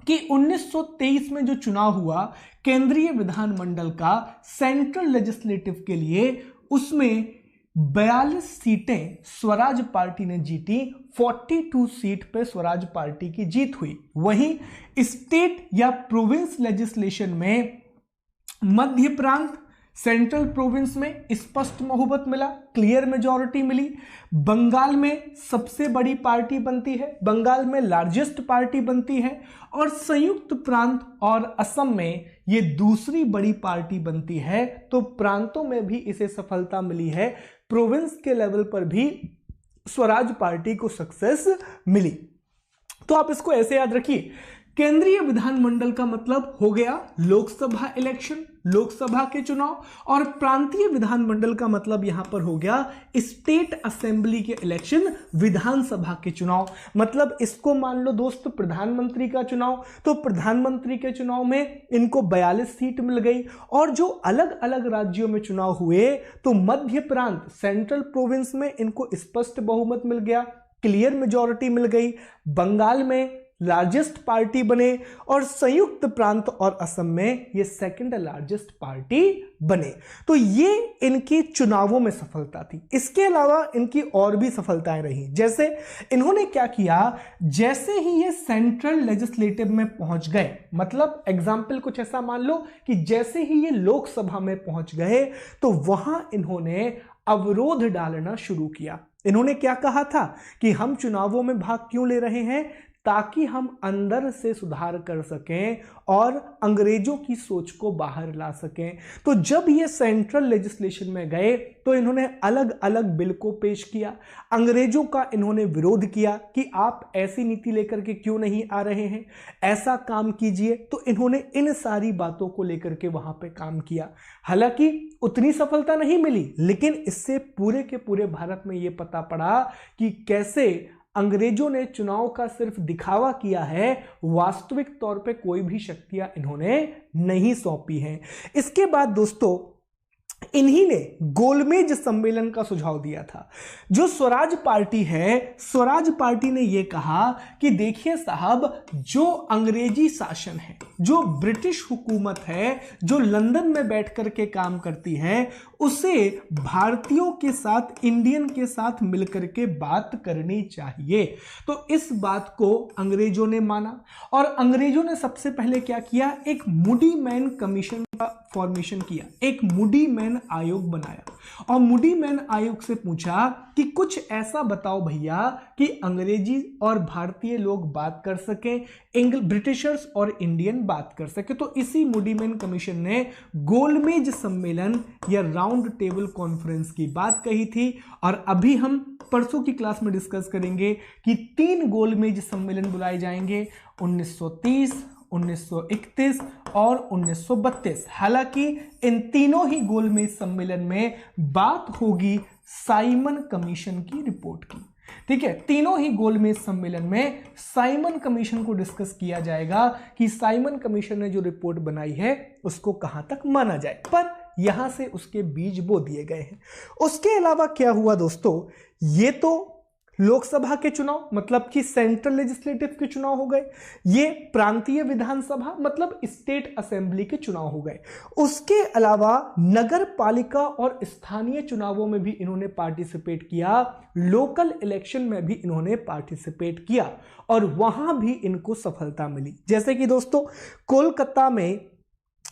कि 1923 में जो चुनाव हुआ केंद्रीय विधानमंडल का सेंट्रल लेजिस्लेटिव के लिए, उसमें 42 सीटें स्वराज पार्टी ने जीती, 42 सीट पे स्वराज पार्टी की जीत हुई। वहीं स्टेट या प्रोविंस लेजिस्लेशन में मध्य प्रांत, सेंट्रल प्रोविंस में स्पष्ट बहुमत मिला, क्लियर मेजॉरिटी मिली। बंगाल में सबसे बड़ी पार्टी बनती है, बंगाल में लार्जेस्ट पार्टी बनती है, और संयुक्त प्रांत और असम में ये दूसरी बड़ी पार्टी बनती है। तो प्रांतों में भी इसे सफलता मिली है, प्रोविंस के लेवल पर भी स्वराज पार्टी को सक्सेस मिली। तो आप इसको ऐसे याद रखिए, केंद्रीय विधानमंडल का मतलब हो गया लोकसभा इलेक्शन, लोकसभा के चुनाव, और प्रांतीय विधानमंडल का मतलब यहां पर हो गया स्टेट असेंबली के इलेक्शन, विधानसभा के चुनाव। मतलब इसको मान लो दोस्त प्रधानमंत्री का चुनाव, तो प्रधानमंत्री के चुनाव में इनको 42 सीट मिल गई। और जो अलग अलग राज्यों में चुनाव हुए तो मध्य प्रांत, सेंट्रल प्रोविंस में इनको स्पष्ट बहुमत मिल गया, क्लियर मेजॉरिटी मिल गई। बंगाल में लार्जेस्ट पार्टी बने और संयुक्त प्रांत और असम में ये सेकंड लार्जेस्ट पार्टी बने। तो ये इनकी चुनावों में सफलता थी। इसके अलावा इनकी और भी सफलताएं रही, जैसे इन्होंने क्या किया, जैसे ही ये सेंट्रल लेजिस्लेटिव में पहुंच गए, मतलब एग्जाम्पल कुछ ऐसा मान लो कि जैसे ही ये लोकसभा में पहुंच गए तो वहां इन्होंने अवरोध डालना शुरू किया। इन्होंने क्या कहा था कि हम चुनावों में भाग क्यों ले रहे हैं, ताकि हम अंदर से सुधार कर सकें और अंग्रेजों की सोच को बाहर ला सकें। तो जब ये सेंट्रल लेजिस्लेशन में गए तो इन्होंने अलग अलग बिल को पेश किया, अंग्रेजों का इन्होंने विरोध किया कि आप ऐसी नीति लेकर के क्यों नहीं आ रहे हैं, ऐसा काम कीजिए। तो इन्होंने इन सारी बातों को लेकर के वहां पे काम किया। हालांकि उतनी सफलता नहीं मिली, लेकिन इससे पूरे के पूरे भारत में यह पता पड़ा कि कैसे अंग्रेजों ने चुनाव का सिर्फ दिखावा किया है, वास्तविक तौर पे कोई भी शक्तियां इन्होंने नहीं सौंपी हैं। इसके बाद दोस्तों इन्हीं ने गोलमेज सम्मेलन का सुझाव दिया था। जो स्वराज पार्टी है, स्वराज पार्टी ने यह कहा कि देखिए साहब, जो अंग्रेजी शासन है, जो ब्रिटिश हुकूमत है, जो लंदन में बैठ कर के काम करती है, उसे भारतीयों के साथ, इंडियन के साथ मिलकर के बात करनी चाहिए। तो इस बात को अंग्रेजों ने माना और अंग्रेजों ने सबसे पहले क्या किया, एक मूडी मैन कमीशन का फॉर्मेशन किया, एक मूडी मैन आयोग बनाया और मूडी मैन आयोग से पूछा कि कुछ ऐसा बताओ भैया कि अंग्रेजी और भारतीय लोग बात कर सकें, ब्रिटिशर्स और इंडियन बात कर सके। तो इसी मूडी मैन कमीशन ने गोलमेज सम्मेलन या राउंड टेबल कॉन्फ्रेंस की बात कही थी। और अभी हम परसों की क्लास में डिस्कस करेंगे कि 3 गोलमेज सम्मेलन बुलाए जाएंगे, 1930, 1931 और 1932। हालांकि इन तीनों ही गोलमेज सम्मेलन में बात होगी साइमन कमीशन की रिपोर्ट की। ठीक है, तीनों ही गोलमेज सम्मेलन में साइमन कमीशन को डिस्कस किया जाएगा कि साइमन कमीशन ने जो रिपोर्ट बनाई है उसको कहां तक माना जाए, पर यहां से उसके बीज बो दिए गए हैं। उसके अलावा क्या हुआ दोस्तों, ये तो लोकसभा के चुनाव मतलब कि सेंट्रल लेजिस्लेटिव के चुनाव हो गए, ये प्रांतीय विधानसभा मतलब स्टेट असेंबली के चुनाव हो गए। उसके अलावा नगर पालिका और स्थानीय चुनावों में भी इन्होंने पार्टिसिपेट किया, लोकल इलेक्शन में भी इन्होंने पार्टिसिपेट किया और वहां भी इनको सफलता मिली। जैसे कि दोस्तों कोलकाता में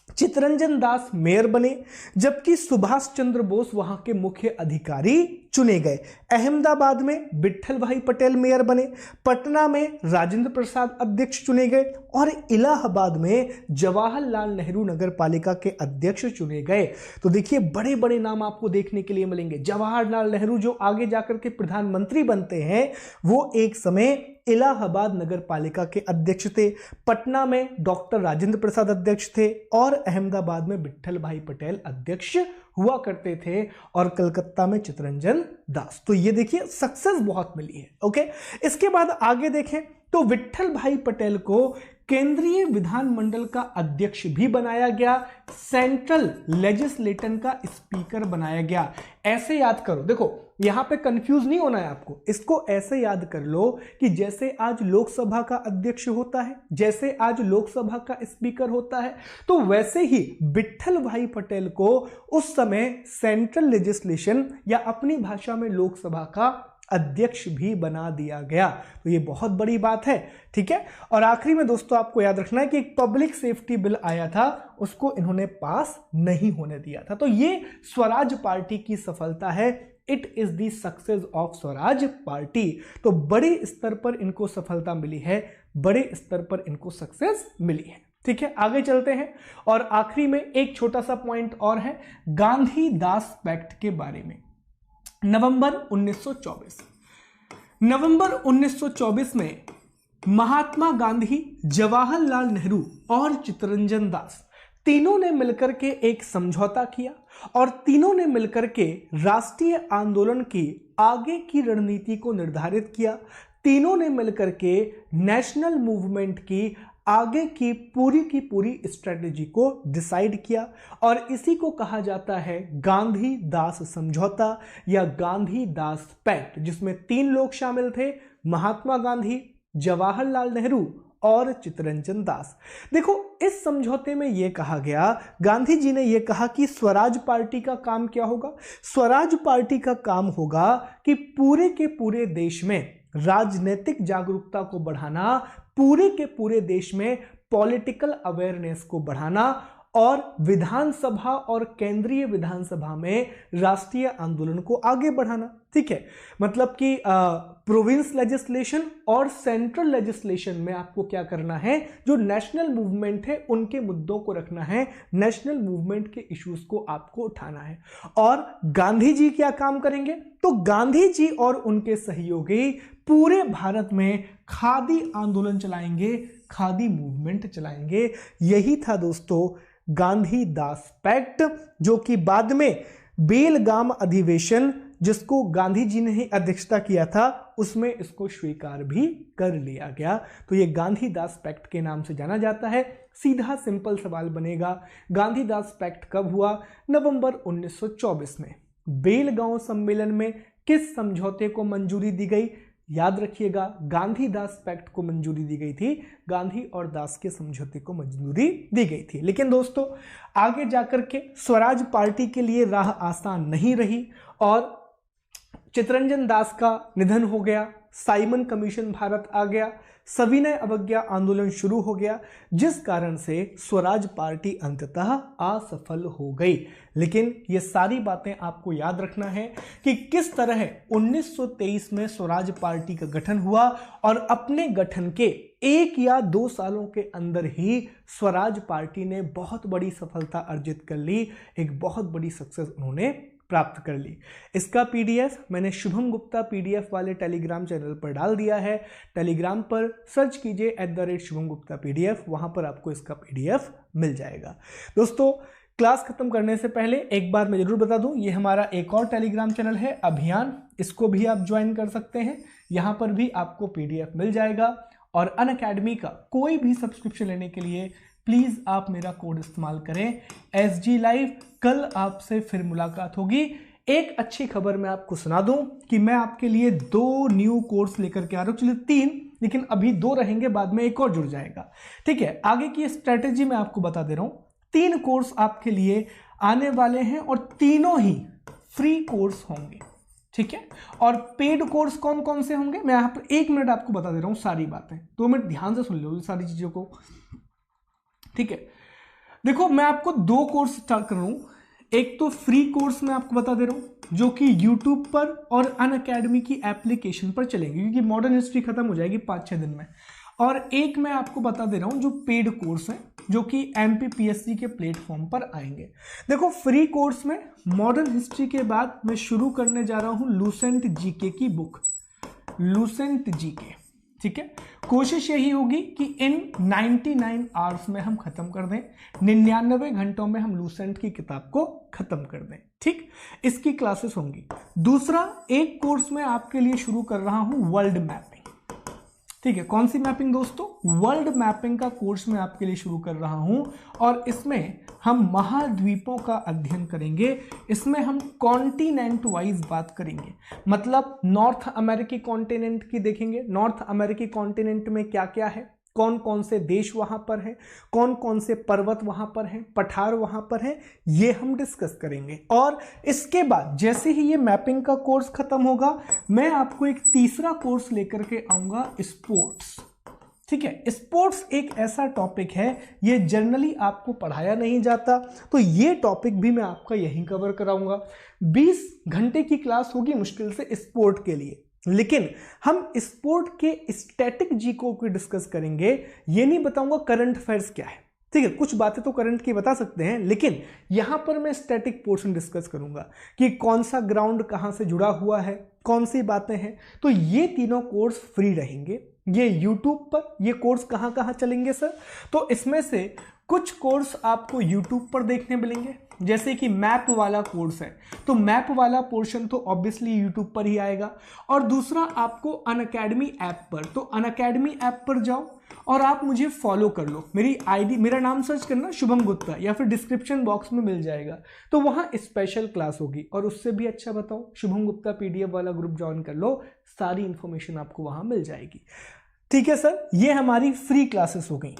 चितरंजन दास मेयर बने, जबकि सुभाष चंद्र बोस वहां के मुख्य अधिकारी चुने गए। अहमदाबाद में विट्ठल भाई पटेल मेयर बने, पटना में राजेंद्र प्रसाद अध्यक्ष चुने गए और इलाहाबाद में जवाहरलाल नेहरू नगर पालिका के अध्यक्ष चुने गए। तो देखिए बड़े बड़े नाम आपको देखने के लिए मिलेंगे। जवाहरलाल नेहरू जो आगे जाकर के प्रधानमंत्री बनते हैं, वो एक समय इलाहाबाद नगर पालिका के अध्यक्ष थे, पटना में डॉक्टर राजेंद्र प्रसाद अध्यक्ष थे और अहमदाबाद में विट्ठल भाई पटेल अध्यक्ष हुआ करते थे और कलकत्ता में चितरंजन दास। तो ये देखिए सक्सेस बहुत मिली है। ओके, इसके बाद आगे देखें तो विट्ठल भाई पटेल को केंद्रीय विधानमंडल का अध्यक्ष भी बनाया गया, सेंट्रल लेजिस्लेशन का स्पीकर बनाया गया। ऐसे याद करो, देखो यहां पे कंफ्यूज नहीं होना है आपको, इसको ऐसे याद कर लो कि जैसे आज लोकसभा का अध्यक्ष होता है, जैसे आज लोकसभा का स्पीकर होता है, तो वैसे ही विट्ठल भाई पटेल को उस समय सेंट्रल लेजिस्लेशन या अपनी भाषा में लोकसभा का अध्यक्ष भी बना दिया गया। तो ये बहुत बड़ी बात है। ठीक है, और आखिरी में दोस्तों आपको याद रखना है कि एक पब्लिक सेफ्टी बिल आया था, उसको इन्होंने पास नहीं होने दिया था। तो ये स्वराज पार्टी की सफलता है, it is the success of Swaraj party. तो बड़े स्तर पर इनको सफलता मिली है, बड़े स्तर पर इनको सक्सेस मिली है। ठीक है, आगे चलते हैं और आखिरी में एक छोटा सा पॉइंट और है गांधी दास पैक्ट के बारे में। नवंबर 1924 में महात्मा गांधी, जवाहरलाल नेहरू और चितरंजन दास तीनों ने मिलकर के एक समझौता किया और तीनों ने मिलकर के राष्ट्रीय आंदोलन की आगे की रणनीति को निर्धारित किया। तीनों ने मिलकर के नेशनल मूवमेंट की आगे की पूरी स्ट्रेटेजी को डिसाइड किया और इसी को कहा जाता है गांधी दास समझौता या गांधी दास पैक्ट, जिसमें 3 लोग शामिल थे, महात्मा गांधी, जवाहरलाल नेहरू और चितरंजन दास। देखो इस समझौते में यह कहा गया, गांधी जी ने यह कहा कि स्वराज पार्टी का काम क्या होगा, स्वराज पार्टी का काम होगा कि पूरे के पूरे देश में राजनीतिक जागरूकता को बढ़ाना, पूरे के पूरे देश में पॉलिटिकल अवेयरनेस को बढ़ाना और विधानसभा और केंद्रीय विधानसभा में राष्ट्रीय आंदोलन को आगे बढ़ाना। ठीक है, मतलब कि प्रोविंस लेजिस्लेशन और सेंट्रल लेजिस्लेशन में आपको क्या करना है, जो नेशनल मूवमेंट है उनके मुद्दों को रखना है, नेशनल मूवमेंट के इश्यूज को आपको उठाना है। और गांधी जी क्या काम करेंगे, तो गांधी जी और उनके सहयोगी पूरे भारत में खादी आंदोलन चलाएंगे, खादी मूवमेंट चलाएंगे। यही था दोस्तों गांधी दास पैक्ट, जो कि बाद में बेलगाम अधिवेशन, जिसको गांधी जी ने ही अध्यक्षता किया था, उसमें इसको स्वीकार भी कर लिया गया। तो ये गांधी दास पैक्ट के नाम से जाना जाता है। सीधा सिंपल सवाल बनेगा, गांधी दास पैक्ट कब हुआ? नवंबर 1924 में। बेलगांव सम्मेलन में किस समझौते को मंजूरी दी गई? याद रखिएगा, गांधी दास पैक्ट को मंजूरी दी गई थी, गांधी और दास के समझौते को मंजूरी दी गई थी। लेकिन दोस्तों आगे जाकर के स्वराज पार्टी के लिए राह आसान नहीं रही और चित्तरंजन दास का निधन हो गया, साइमन कमीशन भारत आ गया, सविनय अवज्ञा आंदोलन शुरू हो गया, जिस कारण से स्वराज पार्टी अंततः असफल हो गई। लेकिन ये सारी बातें आपको याद रखना है कि किस तरह 1923 में स्वराज पार्टी का गठन हुआ और अपने गठन के 1 या 2 सालों के अंदर ही स्वराज पार्टी ने बहुत बड़ी सफलता अर्जित कर ली, एक बहुत बड़ी सक्सेस उन्होंने प्राप्त कर ली। इसका पीडीएफ मैंने शुभम गुप्ता पीडीएफ वाले टेलीग्राम चैनल पर डाल दिया है। टेलीग्राम पर सर्च कीजिए @शुभम गुप्ता पीडीएफ, वहां पर आपको इसका पीडीएफ मिल जाएगा। दोस्तों क्लास खत्म करने से पहले एक बार मैं जरूर बता दूं, ये हमारा एक और टेलीग्राम चैनल है अभियान, इसको भी आप ज्वाइन कर सकते हैं। यहां पर भी आपको पीडीएफ मिल जाएगा। और अनअकैडमी का कोई भी सब्सक्रिप्शन लेने के लिए प्लीज आप मेरा कोड इस्तेमाल करें SG Live। कल आपसे फिर मुलाकात होगी। एक अच्छी खबर मैं आपको सुना दूं कि मैं आपके लिए 2 न्यू कोर्स लेकर के आ रहा हूं, चलिए 3, लेकिन अभी 2 रहेंगे, बाद में एक और जुड़ जाएगा। ठीक है, आगे की स्ट्रेटेजी मैं आपको बता दे रहा हूं। 3 कोर्स आपके लिए आने वाले हैं और तीनों ही फ्री कोर्स होंगे। ठीक है, और पेड कोर्स कौन कौन से होंगे मैं यहाँ पर 1 मिनट आपको बता दे रहा हूँ सारी बातें, 2 मिनट ध्यान से सुन लो सारी चीजों को। ठीक है, देखो मैं आपको 2 कोर्स स्टार्ट कर रहा हूं। एक तो फ्री कोर्स मैं आपको बता दे रहा हूं जो कि YouTube पर और अनअकैडमी की एप्लीकेशन पर चलेंगे, क्योंकि मॉडर्न हिस्ट्री खत्म हो जाएगी 5-6 दिन में। और एक मैं आपको बता दे रहा हूं जो पेड कोर्स है, जो कि MPPSC के प्लेटफॉर्म पर आएंगे। देखो फ्री कोर्स में मॉडर्न हिस्ट्री के बाद मैं शुरू करने जा रहा हूं लूसेंट जीके की बुक, लूसेंट जीके। ठीक है, कोशिश यही होगी कि इन 99 आवर्स में हम खत्म कर दें, 99 घंटों में हम लूसेंट की किताब को खत्म कर दें। ठीक, इसकी क्लासेस होंगी। दूसरा एक कोर्स में आपके लिए शुरू कर रहा हूं वर्ल्ड मैपिंग। ठीक है, कौन सी मैपिंग दोस्तों? वर्ल्ड मैपिंग का कोर्स मैं आपके लिए शुरू कर रहा हूं और इसमें हम महाद्वीपों का अध्ययन करेंगे। इसमें हम कॉन्टिनेंट वाइज बात करेंगे, मतलब नॉर्थ अमेरिकी कॉन्टिनेंट की देखेंगे। नॉर्थ अमेरिकी कॉन्टिनेंट में क्या क्या है, कौन कौन से देश वहां पर हैं, कौन कौन से पर्वत वहां पर हैं, पठार वहां पर हैं, ये हम डिस्कस करेंगे। और इसके बाद जैसे ही ये मैपिंग का कोर्स खत्म होगा, मैं आपको एक तीसरा कोर्स लेकर के आऊंगा, स्पोर्ट्स। ठीक है, स्पोर्ट्स एक ऐसा टॉपिक है, ये जनरली आपको पढ़ाया नहीं जाता, तो ये टॉपिक भी मैं आपका यहीं कवर कराऊंगा। 20 घंटे की क्लास होगी मुश्किल से स्पोर्ट के लिए, लेकिन हम स्पोर्ट के स्टैटिक जीको को डिस्कस करेंगे। ये नहीं बताऊंगा करंट अफेयर्स क्या है। ठीक है, कुछ बातें तो करंट की बता सकते हैं, लेकिन यहां पर मैं स्टैटिक पोर्शन डिस्कस करूंगा कि कौन सा ग्राउंड कहां से जुड़ा हुआ है, कौन सी बातें हैं। तो ये तीनों कोर्स फ्री रहेंगे, ये YouTube पर। ये कोर्स कहां कहां चलेंगे सर? तो इसमें से कुछ कोर्स आपको YouTube पर देखने मिलेंगे, जैसे कि मैप वाला कोर्स है, तो मैप वाला पोर्शन तो ऑब्वियसली YouTube पर ही आएगा। और दूसरा आपको अनअकैडमी ऐप पर, तो अनअकैडमी ऐप पर जाओ और आप मुझे फॉलो कर लो। मेरी आईडी, मेरा नाम सर्च करना शुभम गुप्ता, या फिर डिस्क्रिप्शन बॉक्स में मिल जाएगा, तो वहां स्पेशल क्लास होगी। और उससे भी अच्छा बताओ, शुभम गुप्ता PDF वाला ग्रुप ज्वाइन कर लो, सारी इंफॉर्मेशन आपको वहां मिल जाएगी। ठीक है सर, ये हमारी फ्री क्लासेस हो गई।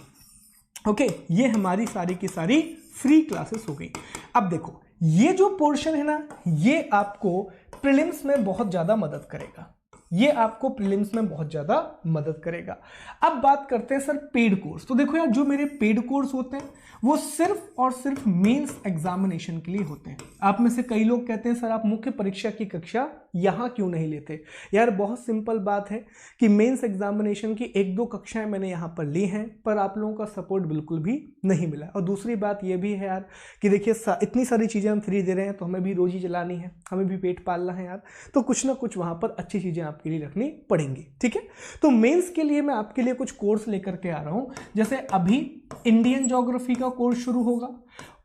ओके, ये हमारी सारी की सारी फ्री क्लासेस हो गई। अब देखो ये जो पोर्शन है ना, ये आपको प्रीलिम्स में बहुत ज्यादा मदद करेगा। ये आपको प्रीलिम्स में बहुत ज़्यादा मदद करेगा। अब बात करते हैं सर पेड कोर्स। तो देखो यार, जो मेरे पेड कोर्स होते हैं वो सिर्फ और सिर्फ मेंस एग्जामिनेशन के लिए होते हैं। आप में से कई लोग कहते हैं सर आप मुख्य परीक्षा की कक्षा यहाँ क्यों नहीं लेते? यार बहुत सिंपल बात है कि मेंस एग्जामिनेशन की 1-2 कक्षाएं मैंने यहाँ पर ली हैं, पर आप लोगों का सपोर्ट बिल्कुल भी नहीं मिला। और दूसरी बात ये भी है यार कि देखिए इतनी सारी चीज़ें हम फ्री दे रहे हैं तो हमें भी रोजी चलानी है, हमें भी पेट पालना है यार, तो कुछ ना कुछ वहाँ पर अच्छी चीज़ें आपके लिए रखनी पड़ेंगी। ठीक है, तो मेंस के लिए मैं आपके लिए कुछ कोर्स लेकर के आ रहा हूँ। जैसे अभी इंडियन ज्योग्राफी का कोर्स शुरू होगा,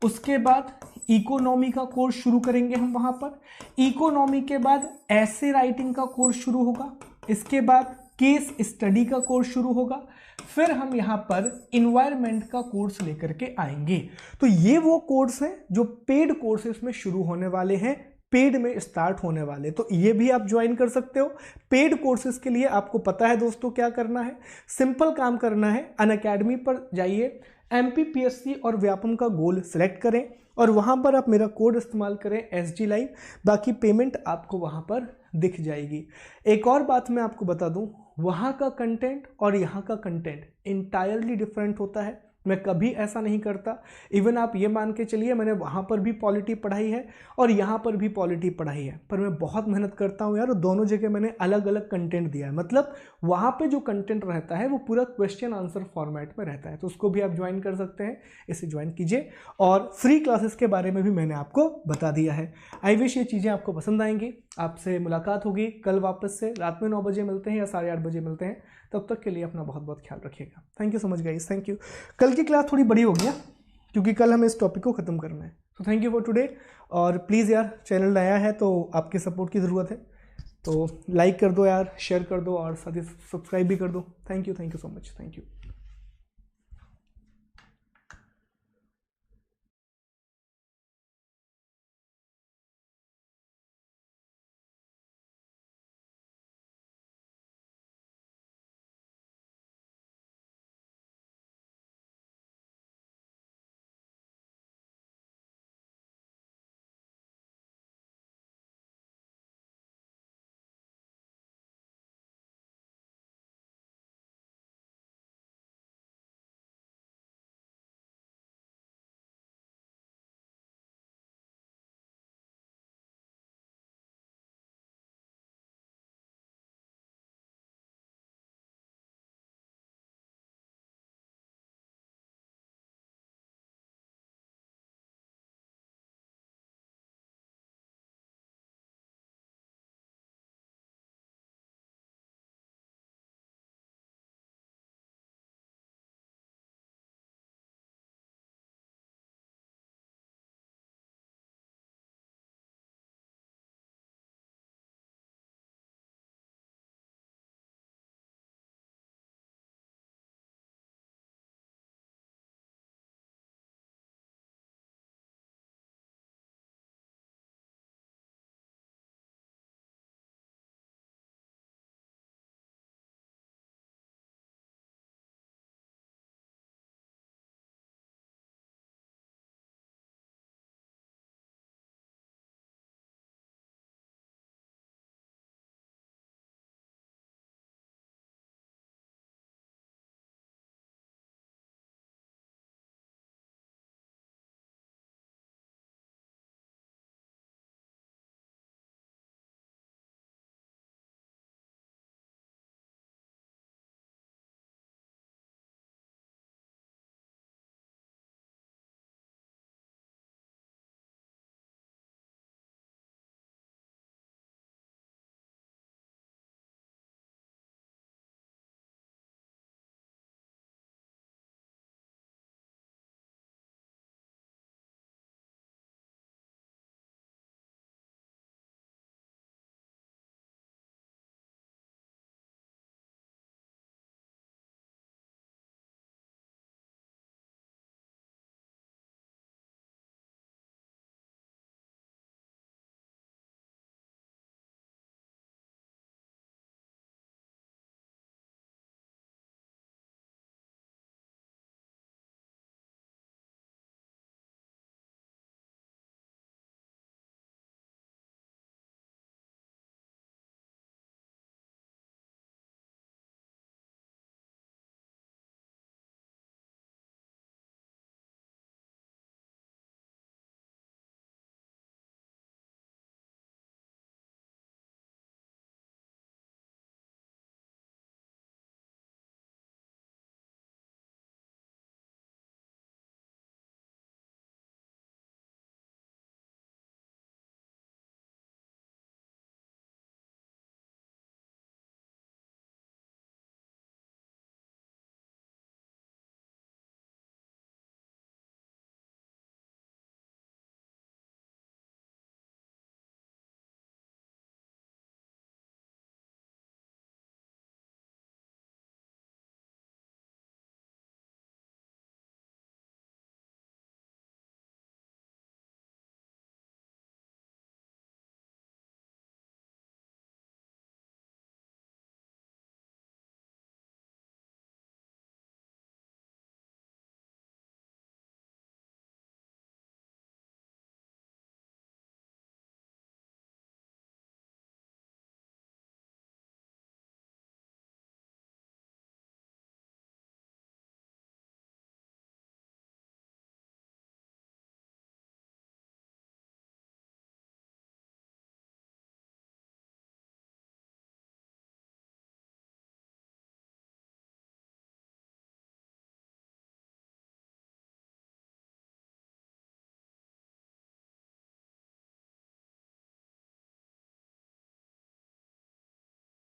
उसके बाद इकोनॉमी का कोर्स शुरू करेंगे हम वहाँ पर, इकोनॉमी के बाद ऐसे राइटिंग का कोर्स शुरू होगा, इसके बाद केस स्टडी का कोर्स शुरू होगा, फिर हम यहाँ पर इन्वायरमेंट का कोर्स लेकर के आएंगे। तो ये वो कोर्स हैं जो पेड कोर्सेस में शुरू होने वाले हैं, पेड में स्टार्ट होने वाले, तो ये भी आप ज्वाइन कर सकते हो। पेड कोर्सेज के लिए आपको पता है दोस्तों क्या करना है, सिंपल काम करना है, अनअकैडमी पर जाइए, MPPSC और व्यापम का गोल सेलेक्ट करें और वहाँ पर आप मेरा कोड इस्तेमाल करें SG लाइव, बाकी पेमेंट आपको वहाँ पर दिख जाएगी। एक और बात मैं आपको बता दूँ, वहाँ का कंटेंट और यहाँ का कंटेंट इंटायरली डिफरेंट होता है। मैं कभी ऐसा नहीं करता, इवन आप ये मान के चलिए मैंने वहाँ पर भी पॉलिटी पढ़ाई है और यहाँ पर भी पॉलिटी पढ़ाई है, पर मैं बहुत मेहनत करता हूँ यार, दोनों जगह मैंने अलग अलग कंटेंट दिया है। मतलब वहाँ पे जो कंटेंट रहता है वो पूरा क्वेश्चन आंसर फॉर्मेट में रहता है, तो उसको भी आप ज्वाइन कर सकते हैं, इसे ज्वाइन कीजिए। और फ्री क्लासेस के बारे में भी मैंने आपको बता दिया है। आई विश ये चीज़ें आपको पसंद आएंगी। आपसे मुलाकात होगी कल वापस से, रात में 9 बजे मिलते हैं या 8:30 बजे मिलते हैं। तब तक के लिए अपना बहुत बहुत ख्याल रखिएगा। Thank you so much guys, thank you. कल की क्लास थोड़ी बड़ी हो गया क्योंकि कल हमें इस टॉपिक को ख़त्म करना है। तो थैंक यू फॉर टुडे। और प्लीज़ यार, चैनल नया है तो आपके सपोर्ट की ज़रूरत है, तो लाइक कर दो यार, शेयर कर दो और साथ ही सब्सक्राइब भी कर दो। Thank you so much, thank you.